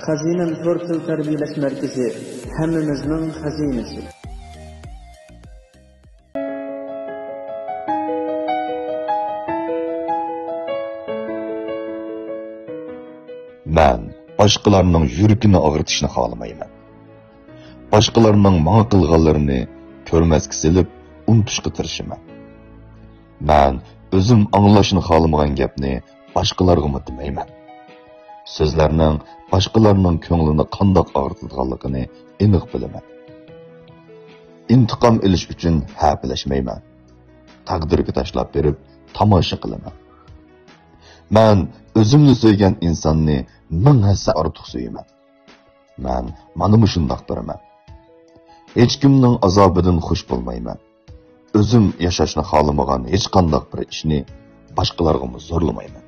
Xazinan Tortil Tarbiyalash Markazi hammamizning xazinasi. Men boshqalarning yuragini og'ritishni xohlamayman. Boshqalarning menga qilganlarini ko'rmasga silib, unutishga tirishaman. Men o'zim anglashni xohlamagan gapni boshqalarga demayman. So'zlarning boshqalarning ko'nglini qandoq og'ritadiganligini aniq bilaman. Intiqom olish uchun hapilashmayman. Taqdirga tashlab berib tomosha qilaman. Men o'zimni so'ygan insonni ming hassa ortiq so'yaman. Men mana shundoq biraman. Hech kimning azobidan xush bo'lmayman. O'zim yashashni xohlamagan hech qanday bir ishni boshqalarga zo'rlamayman.